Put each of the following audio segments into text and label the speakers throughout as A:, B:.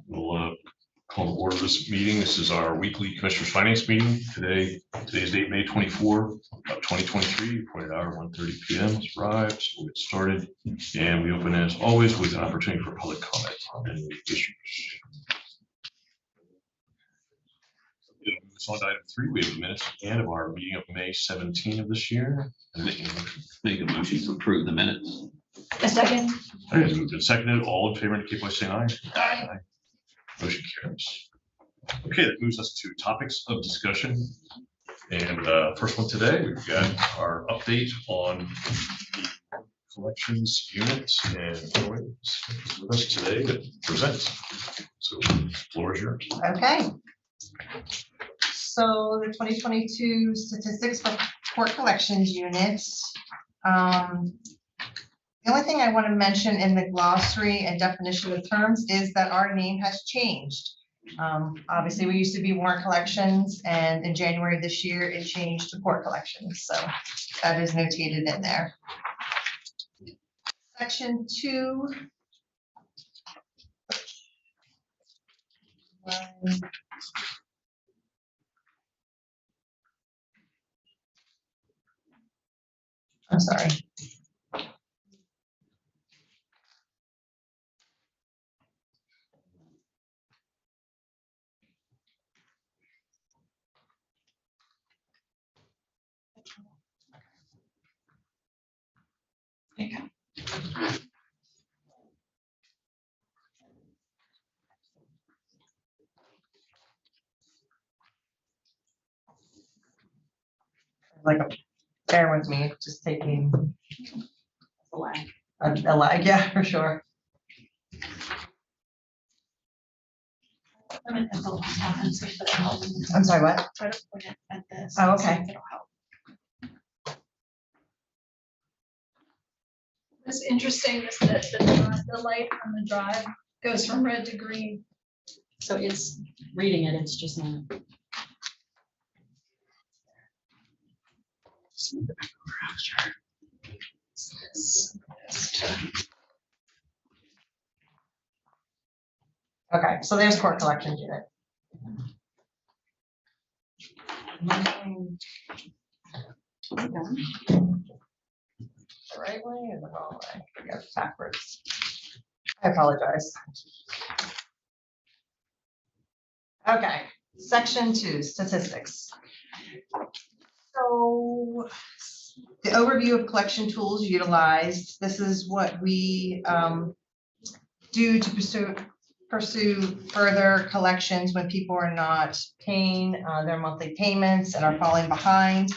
A: We'll call to order this meeting. This is our weekly Commissioners Finance meeting. Today's date, May 24, 2023, appointed hour 1:30 p.m. has arrived. So we'll get started. And we open as always with an opportunity for public comment on any issues. So on item 3, we have the minutes and of our meeting of May 17 of this year.
B: Make a motion to approve the minutes.
C: A second.
A: All right, moved and seconded. All in favor indicate by saying aye.
C: Aye.
A: Motion carries. Okay, that moves us to topics of discussion. And first one today, we've got our update on the collections unit, and Toye is with us today to present. So the floor is yours.
D: Okay. So the 2022 statistics for court collections units. The only thing I want to mention in the glossary and definition of terms is that our name has changed. Obviously, we used to be warrant collections, and in January of this year, it changed to court collections. So that is notated in there. Section 2. I'm sorry. There you go. Like bear with me, it's just taking a lag, yeah, for sure. I'm sorry, what?
C: Try to point it at this.
D: Oh, okay.
C: It'll help. What's interesting is that the light on the drive goes from red to green.
E: So it's reading it, it's just not.
D: Okay, so there's court collections unit. The right way or the wrong way? Yeah, backwards. I apologize. Okay, section 2, statistics. So the overview of collection tools utilized. This is what we do to pursue further collections when people are not paying their monthly payments and are falling behind.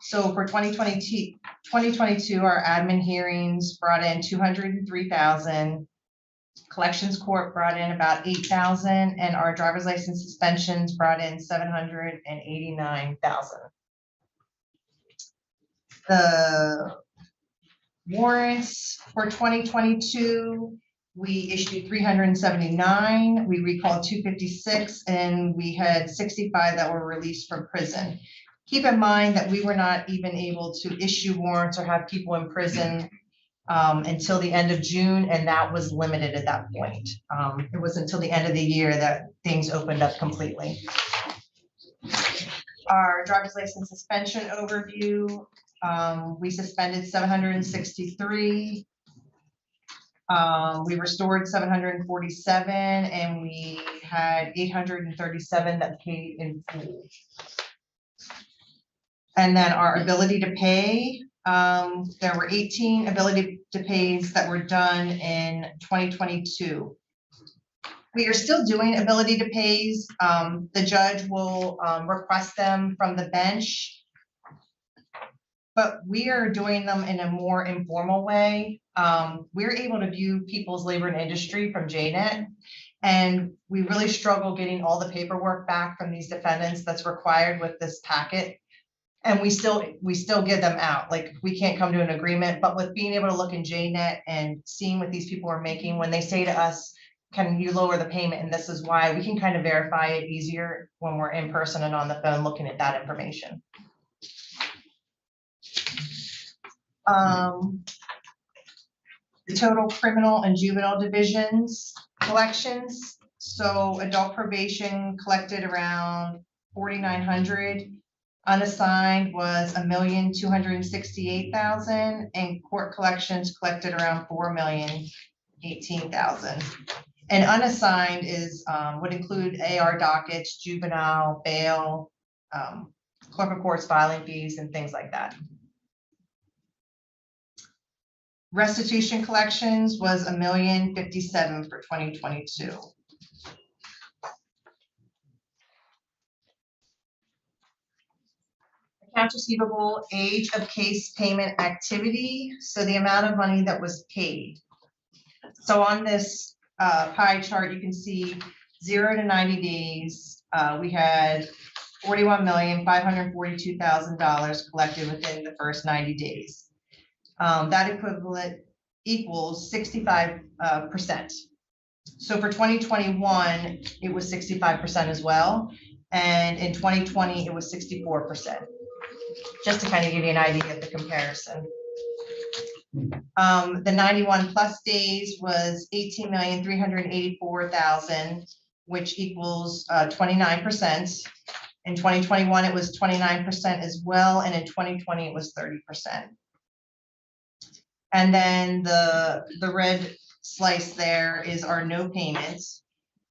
D: So for 2022, our admin hearings brought in 203,000. Collections court brought in about 8,000, and our driver's license suspensions brought in 789,000. The warrants for 2022, we issued 379, we recalled 256, and we had 65 that were released from prison. Keep in mind that we were not even able to issue warrants or have people in prison until the end of June, and that was limited at that point. It was until the end of the year that things opened up completely. Our driver's license suspension overview, we suspended 763. We restored 747, and we had 837 that paid in full. And then our ability to pay, there were 18 ability to pays that were done in 2022. We are still doing ability to pays. The judge will request them from the bench, but we are doing them in a more informal way. We're able to view people's labor and industry from JNet, and we really struggle getting all the paperwork back from these defendants that's required with this packet. And we still give them out. Like, we can't come to an agreement, but with being able to look in JNet and seeing what these people are making, when they say to us, can you lower the payment? And this is why, we can kind of verify it easier when we're in person and on the phone looking at that information. The total criminal and juvenile divisions collections, So adult probation collected around 4,900. Unassigned was 1,268,000, and court collections collected around 4,018,000. And unassigned is, would include AR dockets, juvenile, bail, clerk of courts filing fees and things like that. Restitution collections was 1,057,000 for 2022. Accounts receivable, age of case payment activity, so the amount of money that was paid. So on this pie chart, you can see 0 to 90 days, we had $41,542,000 collected within the first 90 days. That equivalent equals 65%. So for 2021, it was 65% as well. And in 2020, it was 64%. Just to kind of give you an idea of the comparison. The 91 plus days was 18,384,000, which equals 29%. In 2021, it was 29% as well, and in 2020, it was 30%. And then the red slice there is our no payments.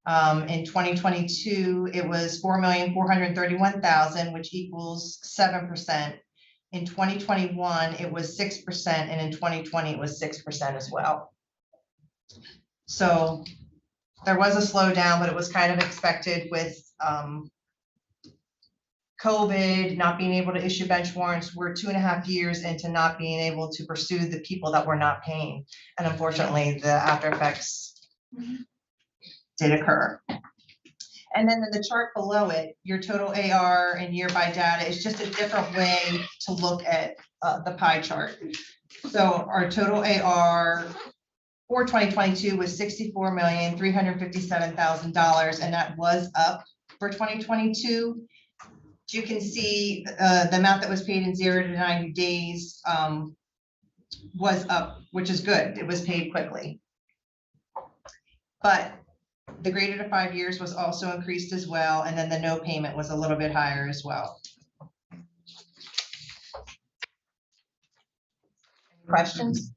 D: In 2022, it was 4,431,000, which equals 7%. In 2021, it was 6%, and in 2020, it was 6% as well. So there was a slowdown, but it was kind of expected with COVID, not being able to issue bench warrants. We're 2.5 years into not being able to pursue the people that were not paying. And unfortunately, the after effects did occur. And then the chart below it, your total AR and year by data is just a different way to look at the pie chart. So our total AR for 2022 was $64,357,000, and that was up for 2022. You can see the amount that was paid in 0 to 90 days was up, which is good. It was paid quickly. But the greater to 5 years was also increased as well, and then the no payment was a little bit higher as well. Questions?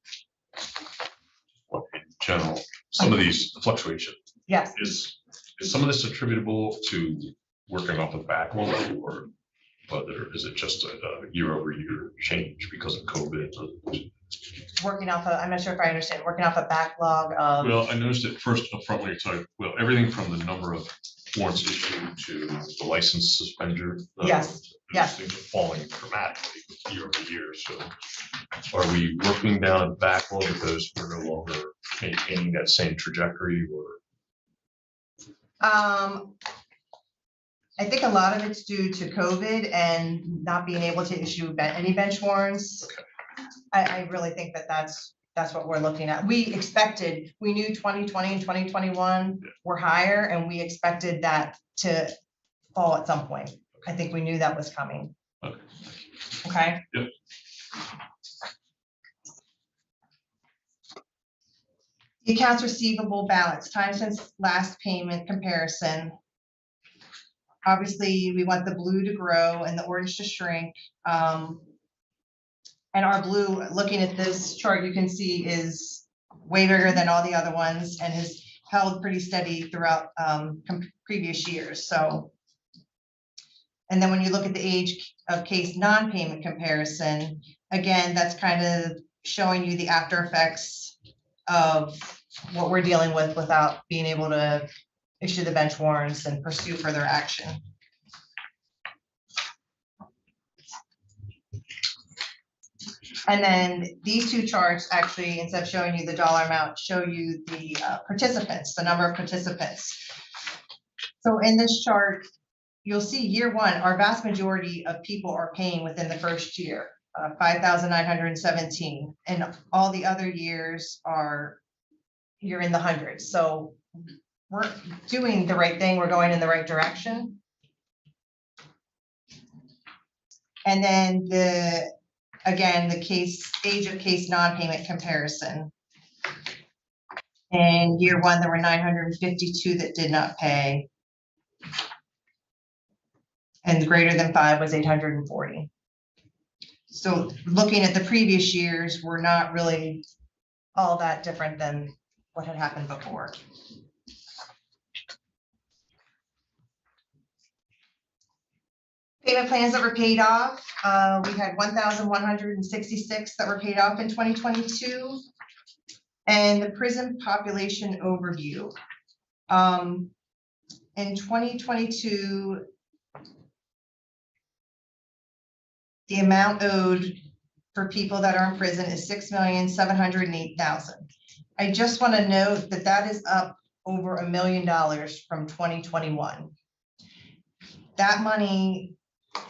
A: Well, in general, some of these fluctuations,
D: Yes.
A: is some of this attributable to working off of backlog, or whether is it just a year-over-year change because of COVID?
D: Working off of, I'm not sure if I understand, working off a backlog of.
A: Well, I noticed it first up front when you're talking, well, everything from the number of warrants issued to the license suspender.
D: Yes, yes.
A: Things are falling dramatically year over year. So are we working down a backlog because we're no longer maintaining that same trajectory, or?
D: I think a lot of it's due to COVID and not being able to issue any bench warrants. I really think that that's what we're looking at. We knew 2020 and 2021 were higher, and we expected that to fall at some point. I think we knew that was coming.
A: Okay.
D: Okay.
A: Yep.
D: The accounts receivable balance, time since last payment comparison. Obviously, we want the blue to grow and the orange to shrink. And our blue, looking at this chart, you can see is way bigger than all the other ones and has held pretty steady throughout previous years. So, and then when you look at the age of case non-payment comparison, again, that's kind of showing you the after effects of what we're dealing with without being able to issue the bench warrants and pursue further action. And then these two charts actually, instead of showing you the dollar amount, show you the participants, the number of participants. So in this chart, you'll see year one, our vast majority of people are paying within the first year, 5,917, and all the other years you're in the hundreds. So we're doing the right thing. We're going in the right direction. And then again, the age of case non-payment comparison. In year one, there were 952 that did not pay. And greater than 5 was 840. So looking at the previous years, we're not really all that different than what had happened before. Payment plans that were paid off, we had 1,166 that were paid off in 2022. And the prison population overview. In 2022, the amount owed for people that are in prison is $6,708,000. I just want to note that that is up over $1 million from 2021. That money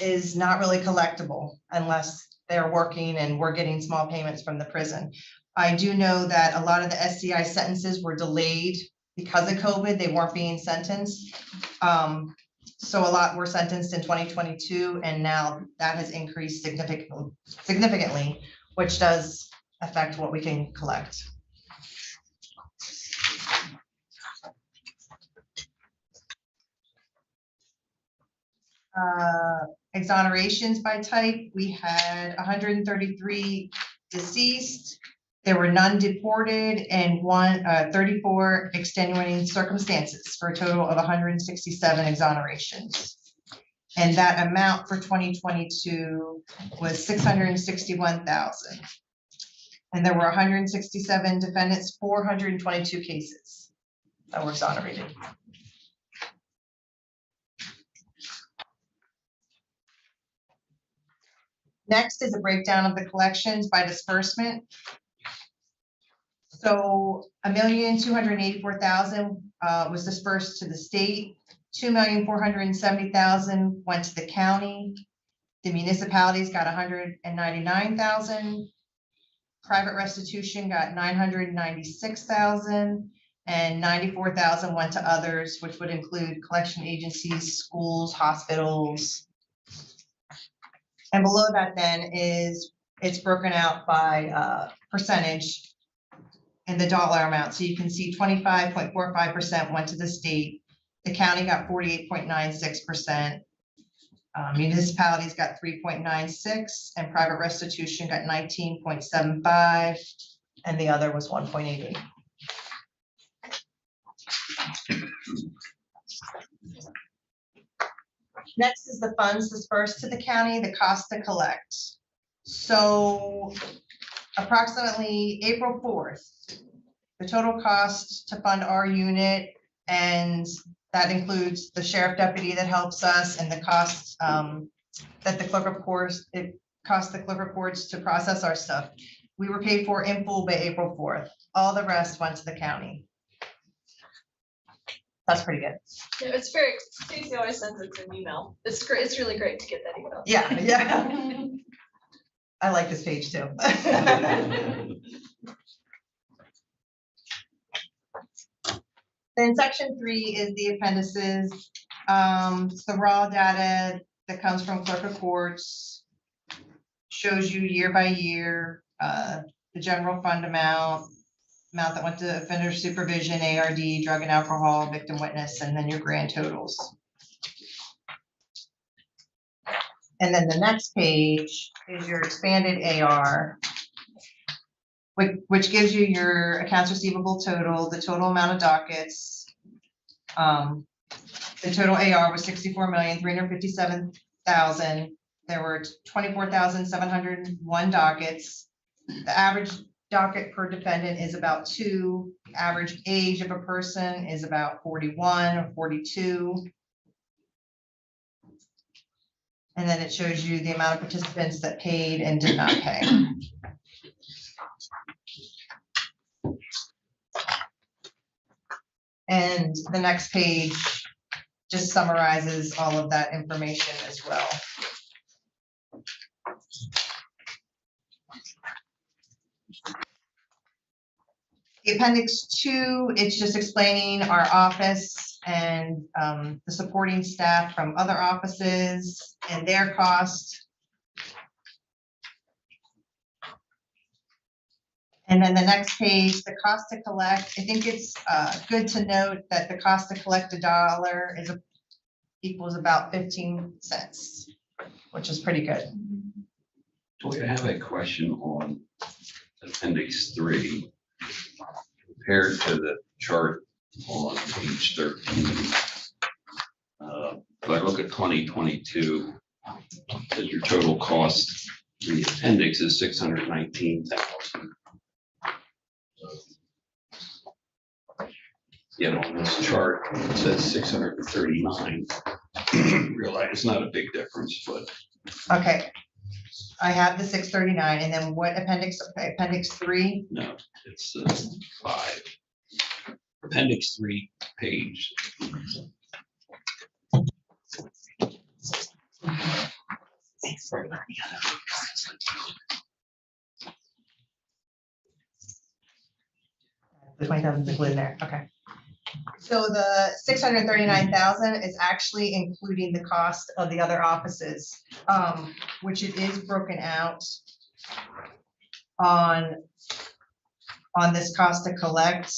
D: is not really collectible unless they're working and we're getting small payments from the prison. I do know that a lot of the SCI sentences were delayed because of COVID. They weren't being sentenced. So a lot were sentenced in 2022, and now that has increased significantly, which does affect what we can collect. Exonerations by type, we had 133 deceased. There were none deported and 34 extenuating circumstances for a total of 167 exonerations. And that amount for 2022 was 661,000. And there were 167 defendants, 422 cases that were exonerated. Next is a breakdown of the collections by disbursement. So 1,284,000 was dispersed to the state. 2,470,000 went to the county. The municipalities got 199,000. Private restitution got 996,000, and 94,000 went to others, which would include collection agencies, schools, hospitals. And below that then is, it's broken out by percentage and the dollar amount. So you can see 25.45% went to the state. The county got 48.96%. Municipalities got 3.96, and private restitution got 19.75, and the other was 1.88. Next is the funds dispersed to the county, the cost to collect. So approximately April 4th, the total cost to fund our unit, and that includes the sheriff deputy that helps us and the costs that the clerk of courts, it costs the clerk of courts to process our stuff. We were paid for in full by April 4th. All the rest went to the county. That's pretty good.
C: Yeah, it's very, Stacy always sends us an email. It's great, it's really great to get that email.
D: Yeah, yeah. I like this page too. Then section 3 is the appendices. It's the raw data that comes from clerk of courts. Shows you year by year, the general fund amount that went to offender supervision, ARD, drug and alcohol, victim witness, and then your grand totals. And then the next page is your expanded AR, which gives you your accounts receivable total, the total amount of dockets. The total AR was 64,357,000. There were 24,701 dockets. The average docket per defendant is about 2. The average age of a person is about 41 or 42. And then it shows you the amount of participants that paid and did not pay. And the next page just summarizes all of that information as well. The appendix 2, it's just explaining our office and the supporting staff from other offices and their cost. And then the next page, the cost to collect, I think it's good to note that the cost to collect $1 equals about 15 cents, which is pretty good.
B: Toye, I have a question on appendix 3 compared to the chart on page 13. If I look at 2022, that your total cost in the appendix is 619,000. Yet on this chart, it says 639. Realize it's not a big difference, but
D: Okay. I have the 639, and then what appendix 3?
B: no, it's 5. Appendix 3 page.
D: The 20,000 is included there, okay. So the 639,000 is actually including the cost of the other offices, which it is broken out on this cost to collect.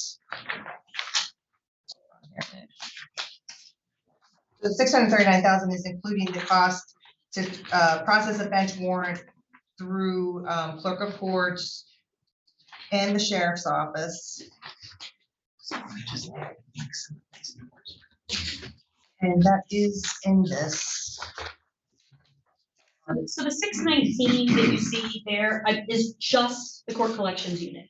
D: The 639,000 is including the cost to process a bench warrant through clerk of courts and the sheriff's office. And that is in this.
E: So the 619 that you see there is just the court collections unit.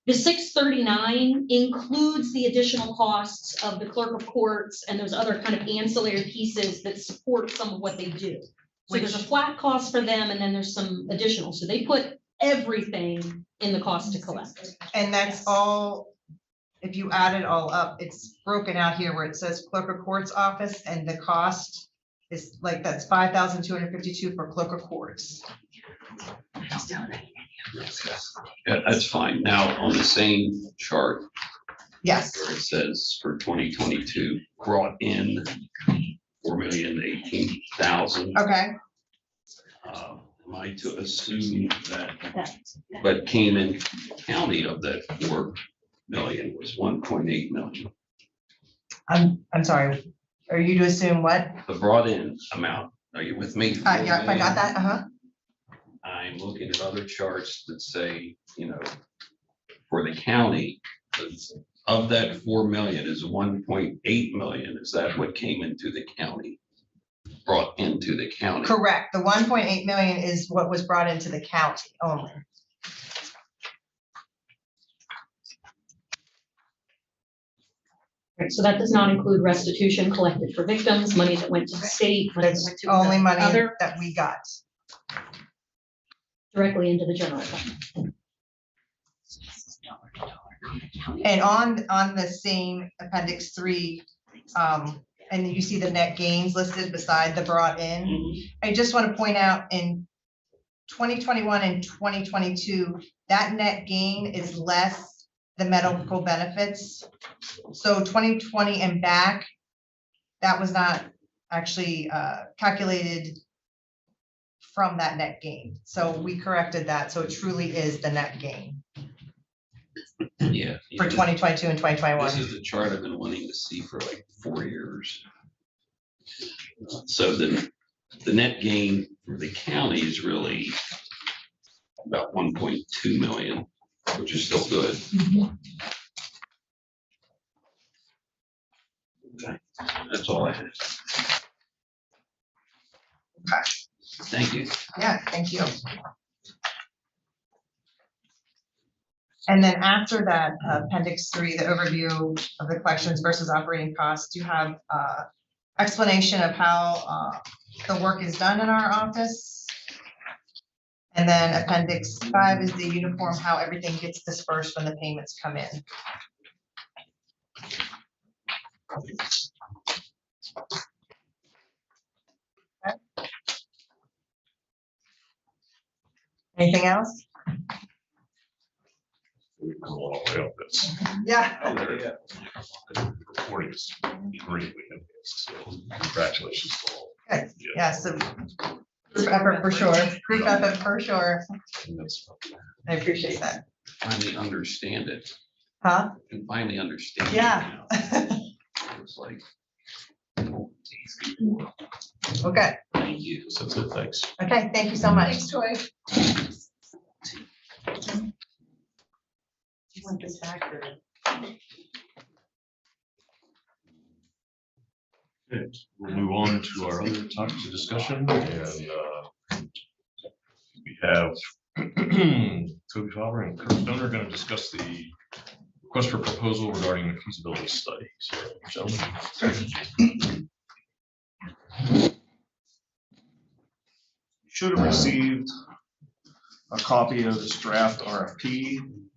E: The 639 includes the additional costs of the clerk of courts and those other kind of ancillary pieces that support some of what they do. So there's a flat cost for them and then there's some additional. So they put everything in the cost to collect.
D: And that's all, if you add it all up, it's broken out here where it says clerk of courts office and the cost is like, that's 5,252 for clerk of courts.
B: Yeah, that's fine. Now, on the same chart,
D: Yes,
B: where it says for 2022, brought in 4,018,000.
D: okay,
B: Am I to assume that what came in county of that 4 million was 1.8 million?
D: I'm sorry, are you to assume what?
B: The brought in amount, are you with me?
D: Yeah, I got that,
B: I'm looking at other charts that say, for the county, of that 4 million is 1.8 million. Is that what came into the county? Brought into the county?
D: Correct, the 1.8 million is what was brought into the county only.
E: Right, so that does not include restitution collected for victims, money that went to the state, money that
D: That's
E: went to
D: only
E: the
D: money
E: other,
D: that we got.
E: directly into the general fund.
D: And on the same appendix 3, and you see the net gains listed beside the brought in. I just want to point out in 2021 and 2022, that net gain is less the medical benefits. So 2020 and back, that was not actually calculated from that net gain. So we corrected that. So it truly is the net gain
B: Yeah.
D: for 2022 and 2021.
B: This is the chart I've been wanting to see for like 4 years. So the net gain for the county is really about 1.2 million, which is still good. Okay, that's all I have.
D: Okay.
B: Thank you.
D: Yeah, thank you. And then after that, appendix 3, the overview of the collections versus operating costs, you have explanation of how the work is done in our office. And then appendix 5 is the uniform, how everything gets dispersed when the payments come in. Okay. Anything else?
A: We've come a long way up this.
D: Yeah.
A: The recording is greatly enhanced, so congratulations to all.
D: Good.
A: Yeah.
D: Yeah, so group effort for sure. Group effort for sure.
A: And that's-
D: I appreciate that.
B: finally understand it.
D: Huh?
B: I can finally understand. it
D: Yeah.
B: now. It's like, oh, geez, before.
D: Okay,
B: Thank you.
A: That's it, thanks.
D: okay, thank you so much.
C: Thanks, Toy.
D: You want this back or?
A: Okay, we'll move on to our other topics of discussion, and we have Toby Fauver and Kirk are going to discuss the request for proposal regarding the feasibility study. So, gentlemen.
F: Should have received a copy of this draft RFP. I'm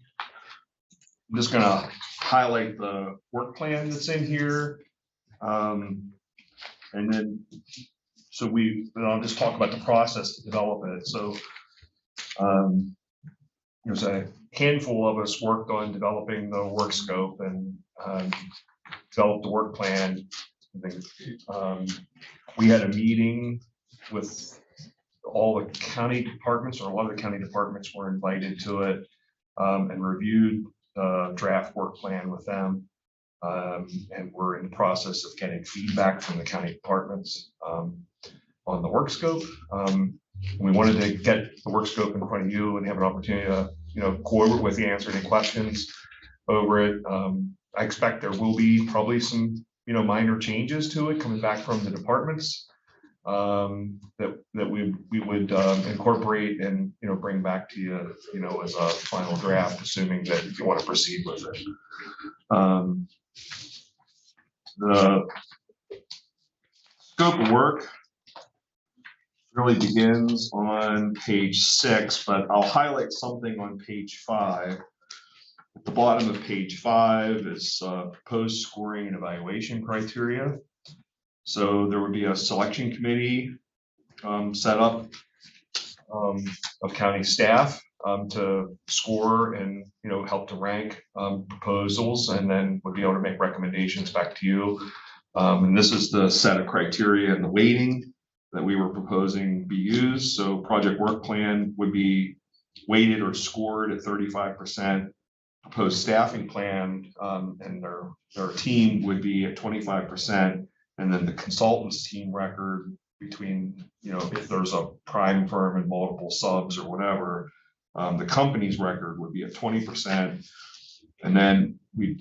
F: just gonna highlight the work plan that's in here. And then, then I'll just talk about the process to develop it. So there's a handful of us worked on developing the work scope and developed the work plan. I think, we had a meeting with all the county departments, or a lot of the county departments were invited to it, and reviewed the draft work plan with them. And we're in the process of getting feedback from the county departments on the work scope. We wanted to get the work scope in front of you and have an opportunity to, coordinate with you, answer any questions over it. I expect there will be probably some, minor changes to it coming back from the departments that we would incorporate and, bring back to you, as a final draft, assuming that you want to proceed with it. The scope of work really begins on page 6, but I'll highlight something on page 5. At the bottom of page 5 is proposed scoring and evaluation criteria. So there would be a selection committee set up of county staff to score and help to rank proposals, and then would be able to make recommendations back to you. And this is the set of criteria and the weighting that we were proposing be used. So project work plan would be weighted or scored at 35%. Proposed staffing plan and their team would be at 25%. And then the consultant's team record between, if there's a prime firm and multiple subs or whatever, the company's record would be at 20%. And then we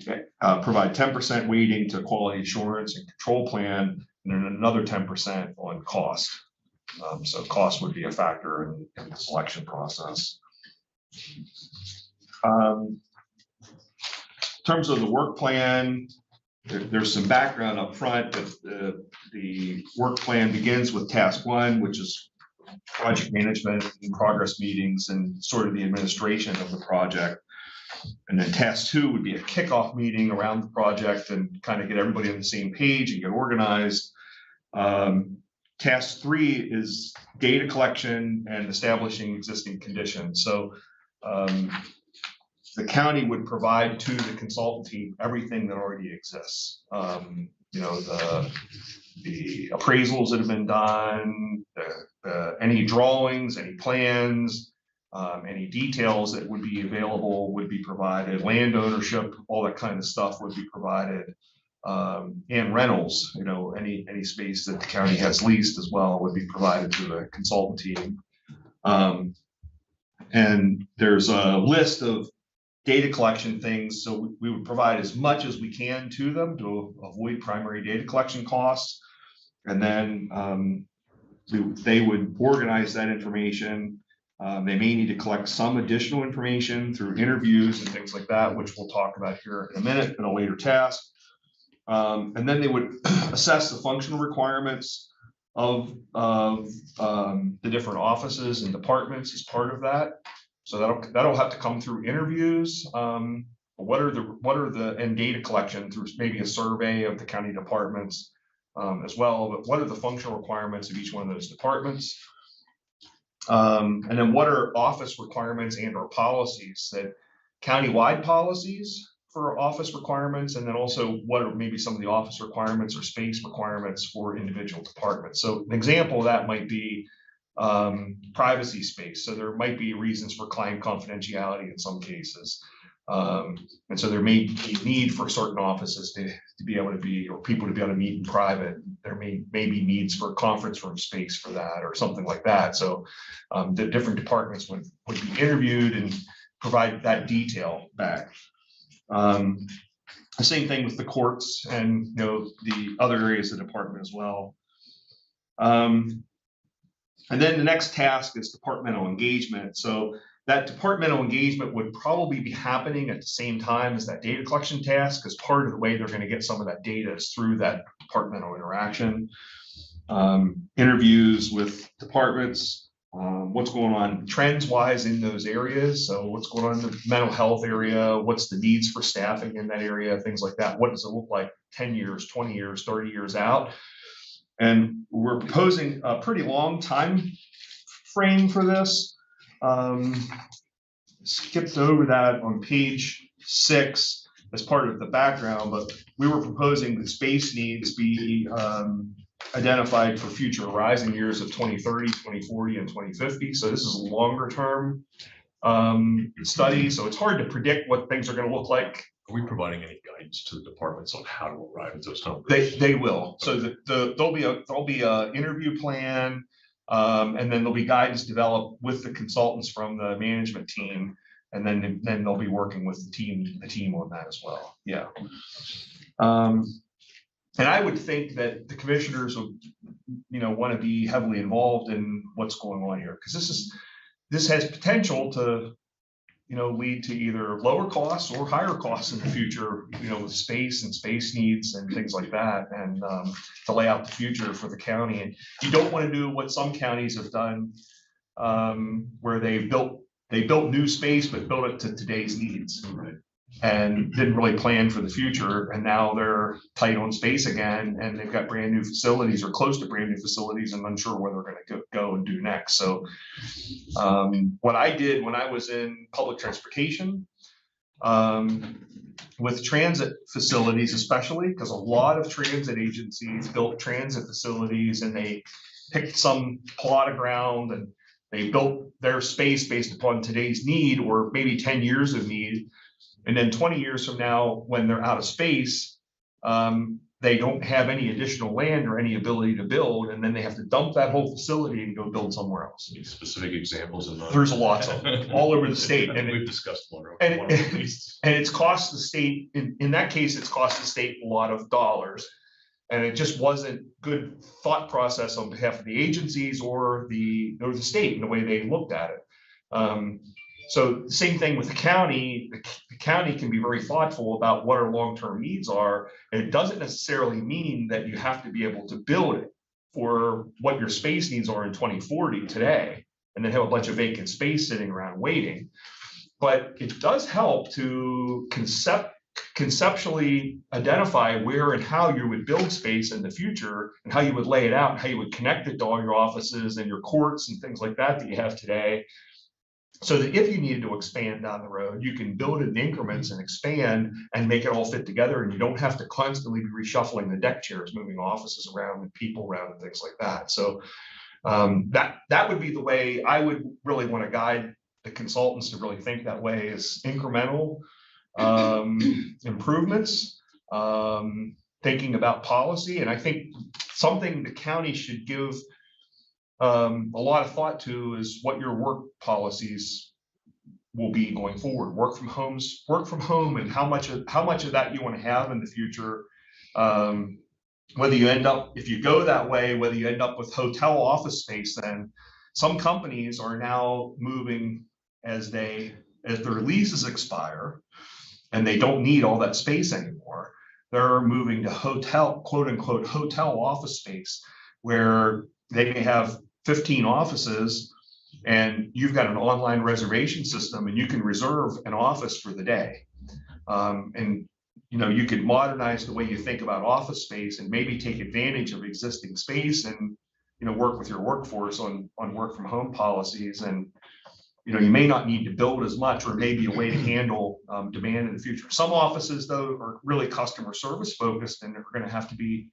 F: provide 10% weighting to quality assurance and control plan, and then another 10% on cost. So cost would be a factor in the selection process. In terms of the work plan, there's some background up front. The work plan begins with task 1, which is project management and progress meetings and sort of the administration of the project. And then task 2 would be a kickoff meeting around the project and kind of get everybody on the same page and get organized. Task 3 is data collection and establishing existing conditions. So the county would provide to the consultant team everything that already exists. The appraisals that have been done, any drawings, any plans, any details that would be available would be provided. Land ownership, all that kind of stuff would be provided. And rentals, any space that the county has leased as well would be provided to the consultant team. And there's a list of data collection things, so we would provide as much as we can to them to avoid primary data collection costs. And then they would organize that information. They may need to collect some additional information through interviews and things like that, which we'll talk about here in a minute in a later task. And then they would assess the functional requirements of the different offices and departments as part of that. So that'll have to come through interviews. What are the data collection through maybe a survey of the county departments as well. But what are the functional requirements of each one of those departments? And then what are office requirements and or policies, that countywide policies for office requirements, and then also what are maybe some of the office requirements or space requirements for individual departments. So an example of that might be privacy space. So there might be reasons for client confidentiality in some cases. And so there may be need for certain offices to be able to be, or people to be able to meet in private. There may be needs for conference room space for that or something like that. So the different departments would be interviewed and provide that detail back. The same thing with the courts and the other areas of the department as well. And then the next task is departmental engagement. So that departmental engagement would probably be happening at the same time as that data collection task, because part of the way they're going to get some of that data is through that departmental interaction. Interviews with departments, what's going on trends wise in those areas. So what's going on in the mental health area, what's the needs for staffing in that area, things like that. What does it look like 10 years, 20 years, 30 years out? And we're proposing a pretty long time frame for this. Skipped over that on page 6 as part of the background, but we were proposing that space needs be identified for future horizon years of 2030, 2040, and 2050. So this is a longer term study. So it's hard to predict what things are going to look like.
A: Are we providing any guidance to the departments on how to arrive at those numbers?
F: They will. So there'll be a interview plan. And then there'll be guidance developed with the consultants from the management team, and then they'll be working with the team on that as well. Yeah. And I would think that the commissioners would, want to be heavily involved in what's going on here, because this has potential to, lead to either lower costs or higher costs in the future, with space and space needs and things like that, and to lay out the future for the county. And you don't want to do what some counties have done, where they built new space, but built it to today's needs.
A: Right.
F: And didn't really plan for the future. And now they're tight on space again, and they've got brand new facilities or close to brand new facilities and unsure where they're going to go and do next. So what I did when I was in public transportation, with transit facilities, especially because a lot of transit agencies built transit facilities, and they picked some plot of ground and they built their space based upon today's need, or maybe 10 years of need. And then 20 years from now, when they're out of space, they don't have any additional land or any ability to build, and then they have to dump that whole facility and go build somewhere else.
A: Any specific examples of that?
F: There's lots of them all over the state.
A: And we've discussed one
F: and
A: of these.
F: And it's cost the state, in that case, it's cost the state a lot of dollars. And it just wasn't good thought process on behalf of the agencies or the state in the way they looked at it. So the same thing with the county. The county can be very thoughtful about what our long-term needs are. And it doesn't necessarily mean that you have to be able to build it for what your space needs are in 2040 today, and then have a bunch of vacant space sitting around waiting. But it does help to conceptually identify where and how you would build space in the future, and how you would lay it out, and how you would connect it to all your offices and your courts and things like that you have today. So that if you needed to expand down the road, you can build it in increments and expand and make it all fit together, and you don't have to constantly be reshuffling the deck chairs, moving offices around and people around and things like that. So that would be the way I would really want to guide the consultants to really think that way, is incremental improvements, thinking about policy. And I think something the county should give a lot of thought to is what your work policies will be going forward. Work from home, and how much of that you want to have in the future. Whether you end up, if you go that way, whether you end up with hotel office space, then some companies are now moving as their leases expire and they don't need all that space anymore. They're moving to hotel, quote unquote, hotel office space, where they may have 15 offices and you've got an online reservation system, and you can reserve an office for the day. And you could modernize the way you think about office space and maybe take advantage of existing space, and work with your workforce on work from home policies. And you may not need to build as much, or maybe a way to handle demand in the future. Some offices, though, are really customer service focused, and they're going to have to be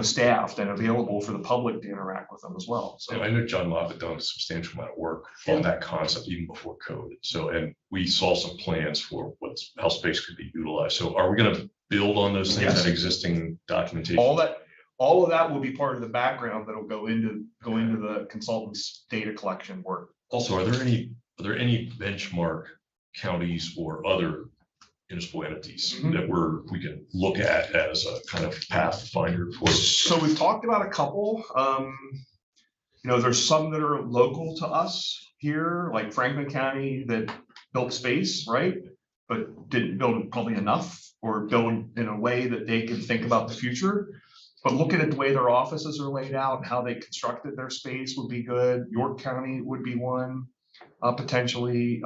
F: staffed and available for the public to interact with them as well.
A: So
F: So
A: I know John Moffett done a substantial amount of work on that concept even before COVID. So, and we saw some plans for how space could be utilized. So are we going to build on those things,
F: Yes.
A: that existing documentation?
F: all of that will be part of the background that'll go into the consultant's data collection work.
A: Also, are there any benchmark counties or other municipal entities that we can look at as a kind of pathfinder for?
F: So we've talked about a couple. There's some that are local to us here, like Franklin County, that built space, right? But didn't build probably enough, or build in a way that they can think about the future. But looking at the way their offices are laid out and how they constructed their space would be good. York County would be one, potentially.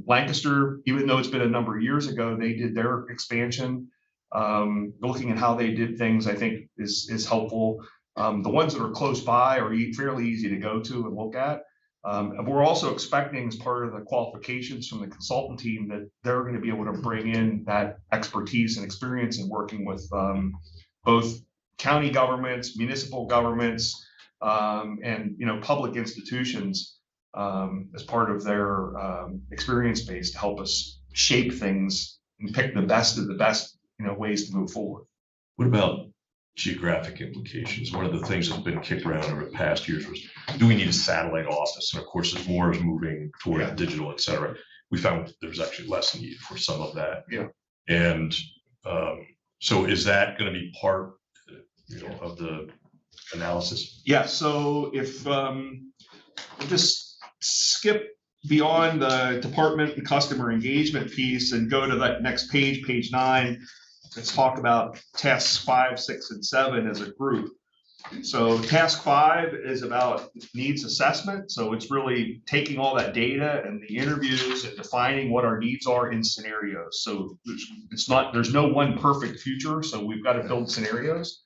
F: Lancaster, even though it's been a number of years ago, they did their expansion. Looking at how they did things, I think is helpful. The ones that are close by are fairly easy to go to and look at. And we're also expecting, as part of the qualifications from the consultant team, that they're going to be able to bring in that expertise and experience in working with both county governments, municipal governments, and public institutions as part of their experience base to help us shape things and pick the best of the best ways to move forward.
A: What about geographic implications? One of the things that's been kicked around over the past years was, do we need a satellite office? And of course, as more is moving toward digital, et cetera, we found there's actually less need for some of that.
F: Yeah.
A: And so is that going to be part of the analysis?
F: Yeah, so if we just skip beyond the department and customer engagement piece and go to that next page, page 9, let's talk about tasks 5, 6, and 7 as a group. So task 5 is about needs assessment. So it's really taking all that data and the interviews and defining what our needs are in scenarios. So there's no one perfect future. So we've got to build scenarios.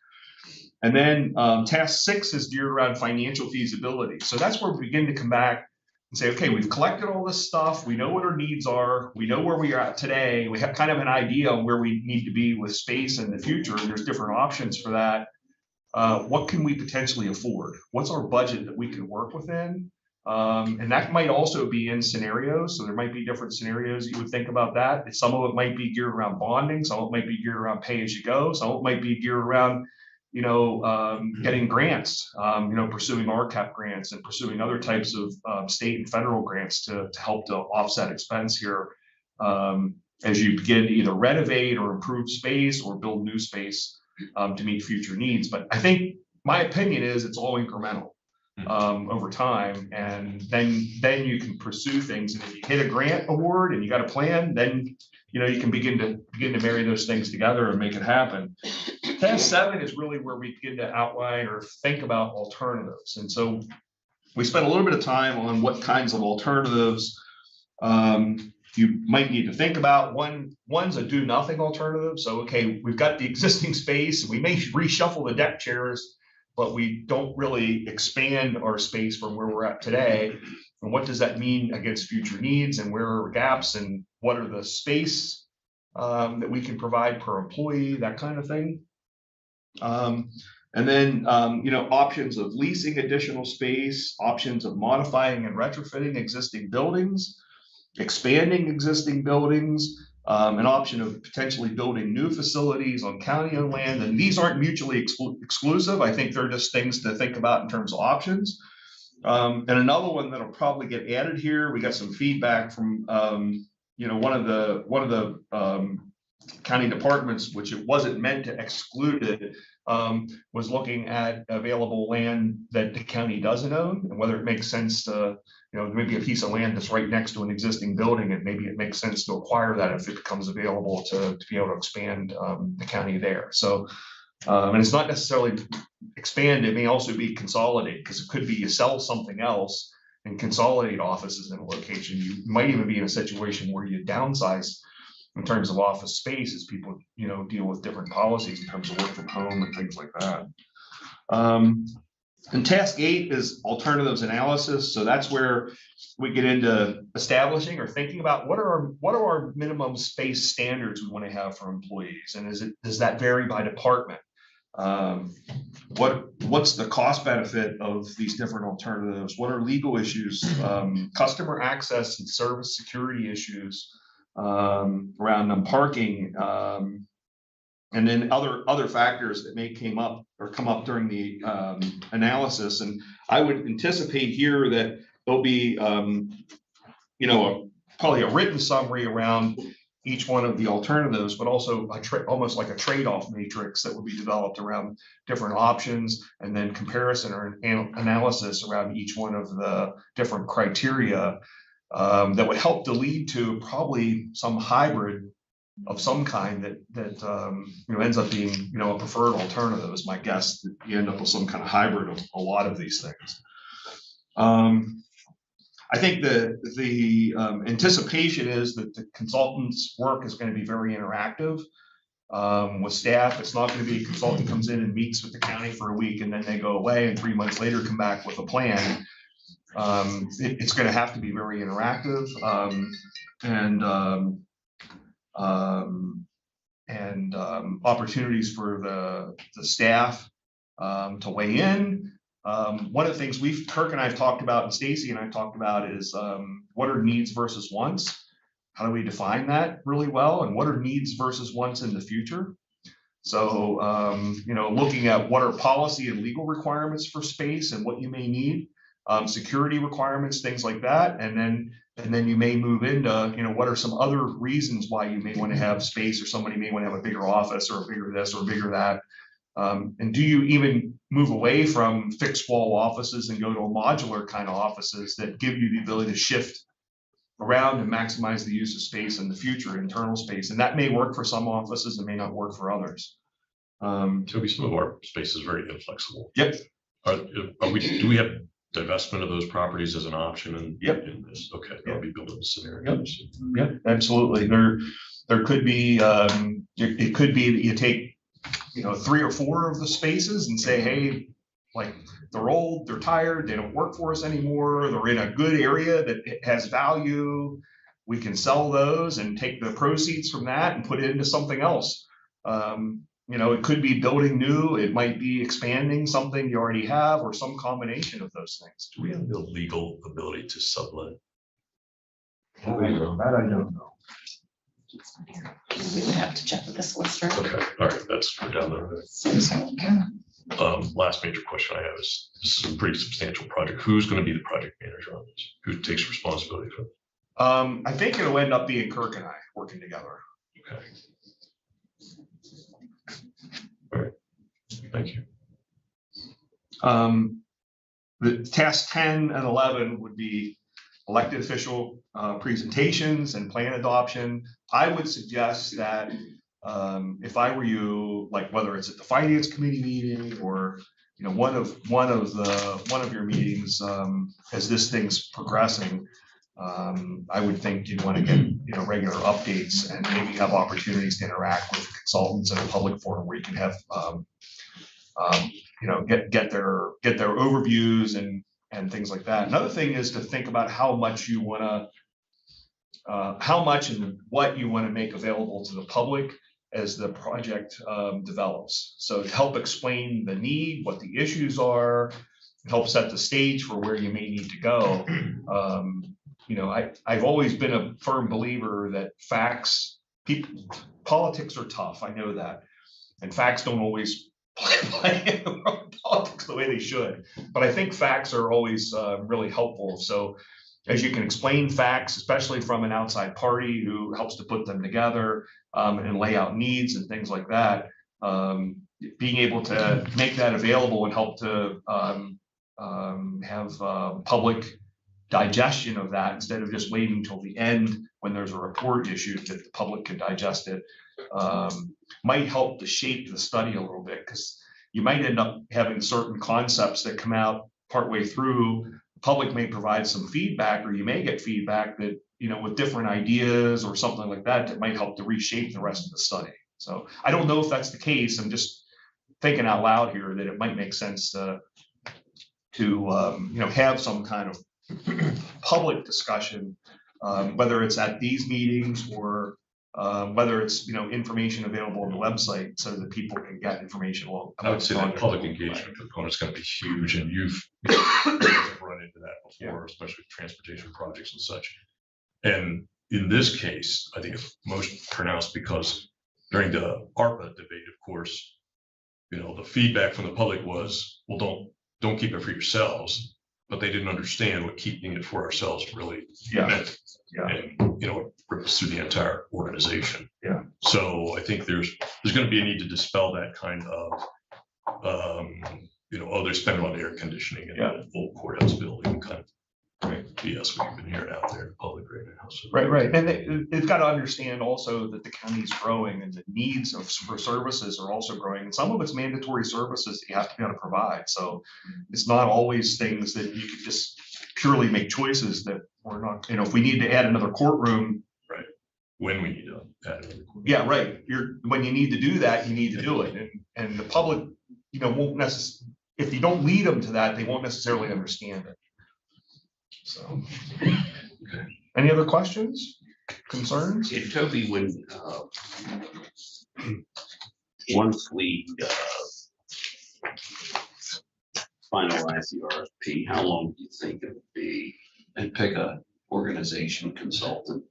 F: And then task 6 is geared around financial feasibility. So that's where we begin to come back and say, okay, we've collected all this stuff. We know what our needs are. We know where we are at today. We have kind of an idea on where we need to be with space in the future. And there's different options for that. What can we potentially afford? What's our budget that we can work within? And that might also be in scenarios. So there might be different scenarios you would think about that. Some of it might be geared around bonding. Some of it might be geared around pay as you go. Some of it might be geared around getting grants, pursuing RCAP grants and pursuing other types of state and federal grants to help to offset expense here as you begin to either renovate or improve space or build new space to meet future needs. But I think my opinion is it's all incremental over time, and then you can pursue things. And if you hit a grant award and you got a plan, then you can begin to marry those things together and make it happen. Task 7 is really where we begin to outline or think about alternatives. And so we spent a little bit of time on what kinds of alternatives you might need to think about. One's a do nothing alternative. So, okay, we've got the existing space. We may reshuffle the deck chairs, but we don't really expand our space from where we're at today. And what does that mean against future needs, and where are gaps, and what are the space that we can provide per employee, that kind of thing. And then, options of leasing additional space, options of modifying and retrofitting existing buildings, expanding existing buildings, an option of potentially building new facilities on county-owned land. And these aren't mutually exclusive. I think they're just things to think about in terms of options. And another one that'll probably get added here, we got some feedback from, one of the county departments, which it wasn't meant to exclude it, was looking at available land that the county doesn't own, and whether it makes sense to, maybe a piece of land that's right next to an existing building, and maybe it makes sense to acquire that if it becomes available to be able to expand the county there. So, and it's not necessarily expand, it may also be consolidate, because it could be you sell something else and consolidate offices in a location. You might even be in a situation where you downsize in terms of office space as people, deal with different policies in terms of work from home and things like that. And task 8 is alternatives analysis. So that's where we get into establishing or thinking about what are our minimum space standards we want to have for employees, and does that vary by department? What's the cost benefit of these different alternatives? What are legal issues, customer access and service security issues around them, parking, and then other factors that may come up during the analysis. And I would anticipate here that there'll be probably a written summary around each one of the alternatives, but also almost like a trade-off matrix that would be developed around different options, and then comparison or analysis around each one of the different criteria that would help to lead to probably some hybrid of some kind that ends up being a preferred alternative, is my guess, that you end up with some kind of hybrid of a lot of these things. I think the anticipation is that the consultant's work is going to be very interactive with staff. It's not going to be a consultant comes in and meets with the county for a week and then they go away and 3 months later come back with a plan. It's going to have to be very interactive and opportunities for the staff to weigh in. One of the things Kirk and I have talked about, and Stacy and I have talked about, is what are needs versus wants? How do we define that really well? And what are needs versus wants in the future? So, looking at what are policy and legal requirements for space and what you may need, security requirements, things like that. And then you may move into, what are some other reasons why you may want to have space, or somebody may want to have a bigger office or a bigger this or a bigger that. And do you even move away from fixed wall offices and go to a modular kind of offices that give you the ability to shift around and maximize the use of space in the future, internal space? And that may work for some offices and may not work for others.
A: Toby, some of our space is very inflexible.
F: Yep.
A: Do we have divestment of those properties as an option? And
F: yep.
A: In this, okay, that'll be built in the scenario.
F: Yep, absolutely. There could be it could be that you take 3 or 4 of the spaces and say, hey, like, they're old, they're tired, they don't work for us anymore, they're in a good area that has value, we can sell those and take the proceeds from that and put it into something else. It could be building new, it might be expanding something you already have, or some combination of those things.
A: Do we have the legal ability to sublet?
F: That I don't know.
G: We would have to check with the solicitor.
A: Okay, all right, that's down the road. Last major question I have is, this is a pretty substantial project. Who's going to be the project manager on this? Who takes responsibility for it?
F: I think it'll end up being Kirk and I working together.
A: Okay. All right, thank you.
F: The task 10 and 11 would be elected official presentations and plan adoption. I would suggest that if I were you, like whether it's at the finance committee meeting or one of your meetings as this thing's progressing, I would think you'd want to get regular updates and maybe have opportunities to interact with consultants in a public forum where you can have get their overviews and things like that. Another thing is to think about how much you want to, how much and what you want to make available to the public as the project develops. So to help explain the need, what the issues are, help set the stage for where you may need to go. I've always been a firm believer that politics are tough. I know that, and facts don't always play politics the way they should, but I think facts are always really helpful. So as you can explain facts, especially from an outside party who helps to put them together and lay out needs and things like that, being able to make that available and help to have public digestion of that instead of just waiting till the end when there's a report issued that the public can digest it, might help to shape the study a little bit, because you might end up having certain concepts that come out partway through. The public may provide some feedback, or you may get feedback that, with different ideas or something like that, that might help to reshape the rest of the study. So I don't know if that's the case. I'm just thinking out loud here that it might make sense to have some kind of public discussion, whether it's at these meetings or whether it's, information available on the website so that people can get information along.
A: I would say that public engagement component is going to be huge, and you've run into that before, especially with transportation projects and such. And in this case, I think it's most pronounced because during the ARPA debate, of course, the feedback from the public was, well, don't keep it for yourselves, but they didn't understand what keeping it for ourselves really meant.
F: Yeah.
A: And, it rips through the entire organization.
F: Yeah.
A: So I think there's going to be a need to dispel that kind of, they're spending on air conditioning and the full courthouse building kind of BS we've been hearing out there in the public right now. So.
F: Right. And they've got to understand also that the county's growing and the needs for services are also growing. And some of it's mandatory services that you have to be able to provide. So it's not always things that you could just purely make choices that we're not, if we need to add another courtroom.
A: Right. When we need to add another courtroom.
F: Yeah, right. When you need to do that, you need to do it. And the public, won't necessarily, if you don't lead them to that, they won't necessarily understand it. So,
A: okay.
F: Any other questions, concerns?
B: Yeah, Toby, once we finalize the RFP, how long do you think it would be, and pick a organization consultant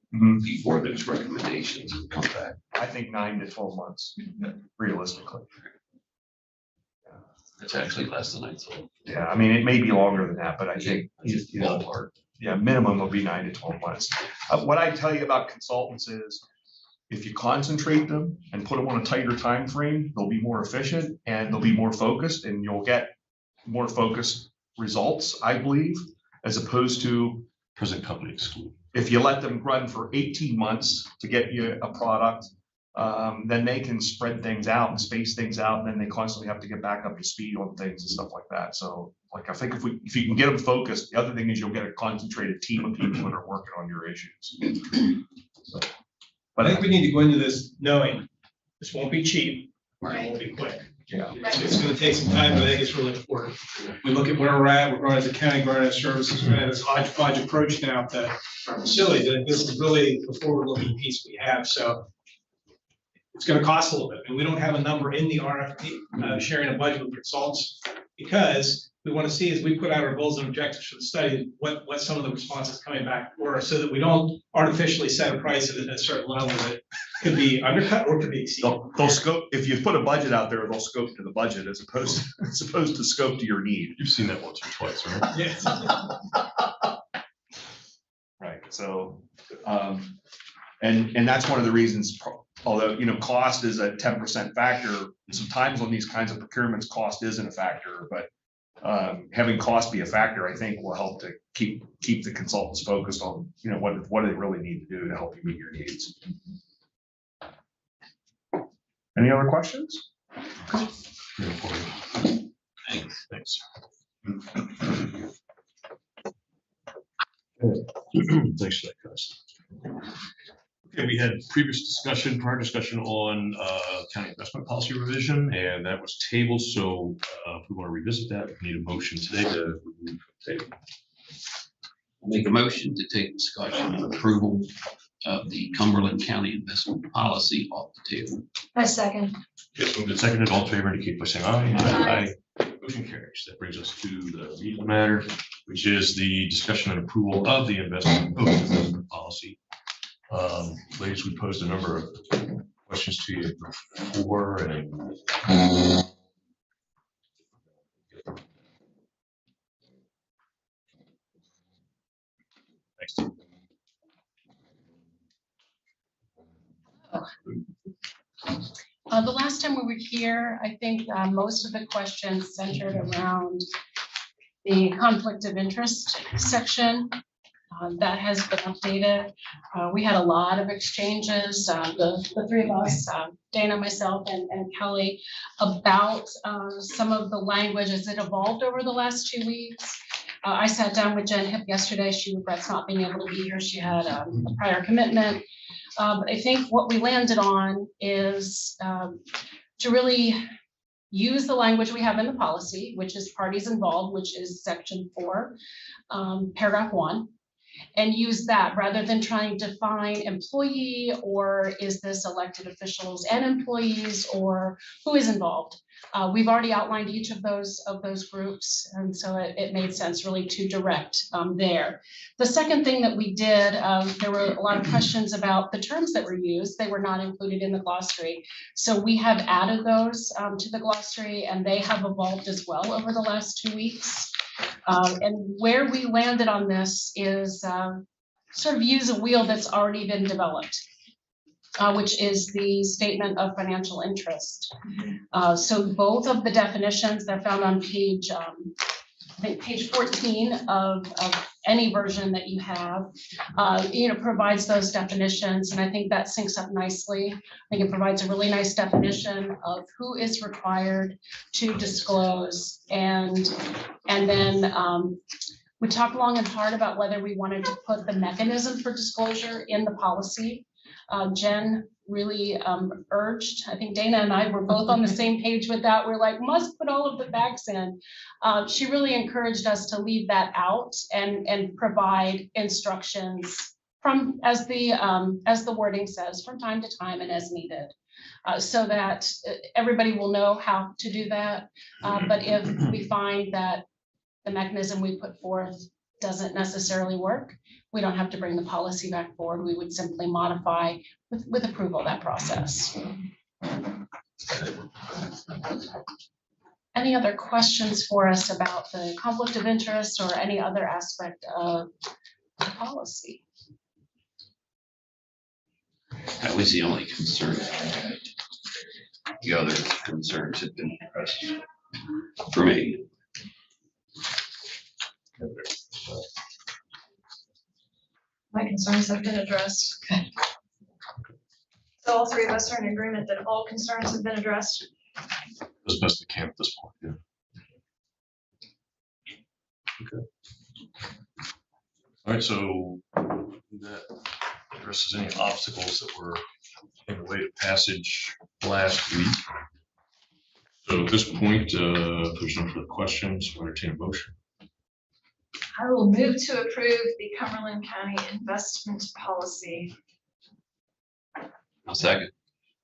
B: before those recommendations would come back?
F: I think 9 to 12 months, realistically.
B: It's actually less than I thought.
F: Yeah, I mean, it may be longer than that, but I think,
B: Ballpark.
F: yeah, minimum will be 9 to 12 months. What I tell you about consultants is, if you concentrate them and put them on a tighter time frame, they'll be more efficient and they'll be more focused, and you'll get more focused results, I believe, as opposed to
A: present company exclude.
F: If you let them run for 18 months to get you a product, then they can spread things out and space things out, and then they constantly have to get back up to speed on things and stuff like that. So, I think if you can get them focused, the other thing is you'll get a concentrated team of people that are working on your issues. So,
G: but I think we need to go into this knowing this won't be cheap,
B: Right.
G: it won't be quick.
F: Yeah.
G: It's going to take some time, but I think it's really important. We look at where we're at, we're growing as a county, growing as services, we're going to have this hodgepodge approach now to our facilities. I think this is really the forward-looking piece we have. So it's going to cost a little bit, and we don't have a number in the RFP sharing a budget with consultants, because we want to see, as we put out our goals and objectives for the study, what some of the responses coming back were, so that we don't artificially set a price at a certain level that could be undercut or could be exceeded.
F: They'll scope, if you put a budget out there, they'll scope to the budget as opposed to scope to your need.
A: You've seen that once or twice, right?
G: Yes.
F: Right. So, and that's one of the reasons, although, cost is a 10% factor, sometimes on these kinds of procurements, cost isn't a factor, but having cost be a factor, I think, will help to keep the consultants focused on, what they really need to do to help you meet your needs. Any other questions?
B: Thanks.
A: Thanks. Thanks for that, guys. Okay, we had prior discussion on county investment policy revision, and that was tabled. So if we want to revisit that, we need a motion today to remove the table.
B: Make a motion to take discussion and approval of the Cumberland County investment policy off the table.
C: I second.
A: Yes, moved and seconded. All in favor indicate by saying aye. Aye. Motion carries. That brings us to the legal matter, which is the discussion and approval of the investment policy. Ladies, we posed a number of questions to you before, and thanks.
H: The last time we were here, I think most of the questions centered around the conflict of interest section. That has been updated. We had a lot of exchanges, the three of us, Dana, myself, and Kelly, about some of the language as it evolved over the last 2 weeks. I sat down with Jen Hip yesterday. She regrets not being able to be here. She had a prior commitment. But I think what we landed on is to really use the language we have in the policy, which is parties involved, which is section 4, paragraph 1. and use that rather than trying to define employee, or is this elected officials and employees, or who is involved? We've already outlined each of those groups, and so it made sense really to direct there. The second thing that we did, there were a lot of questions about the terms that were used. They were not included in the glossary. So we have added those to the glossary, and they have evolved as well over the last 2 weeks. And where we landed on this is sort of use a wheel that's already been developed, which is the statement of financial interest. So both of the definitions, they're found on page, I think page 14 of any version that you have, provides those definitions. And I think that syncs up nicely. I think it provides a really nice definition of who is required to disclose. And then we talked long and hard about whether we wanted to put the mechanism for disclosure in the policy. Jen really urged, I think Dana and I were both on the same page with that. We're like, must put all of the facts in. She really encouraged us to leave that out and provide instructions from, as the wording says, from time to time and as needed. So that everybody will know how to do that. But if we find that the mechanism we put forth doesn't necessarily work, we don't have to bring the policy back forward. We would simply modify with approval of that process. Any other questions for us about the conflict of interest or any other aspect of the policy?
B: That was the only concern I had. The other concerns had been addressed for me.
C: My concerns have been addressed. So all three of us are in agreement that all concerns have been addressed.
A: As best we can at this point, yeah. Okay. All right, so that addresses any obstacles that were in the way of passage last week. So at this point, if there's no further questions, we'll entertain a motion.
C: I will move to approve the Cumberland County investment policy.
B: I'll second.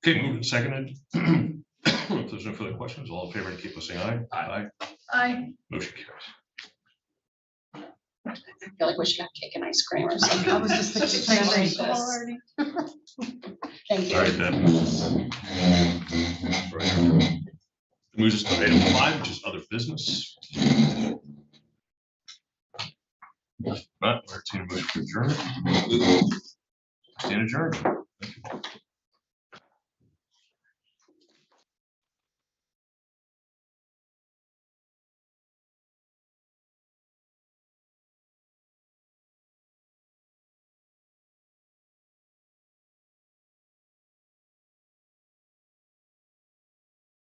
A: Okay, moved and seconded. If there's no further questions, all in favor indicate by saying aye. Aye.
C: Aye.
A: Motion carries.
H: I feel like we should have cake and ice cream or something.
D: I was just thinking the same thing.
H: Thank you.
A: All right, then. Right. Moves us to item 5, which is other business. Not entertain a motion to adjourn. Stand adjourned. Thank you.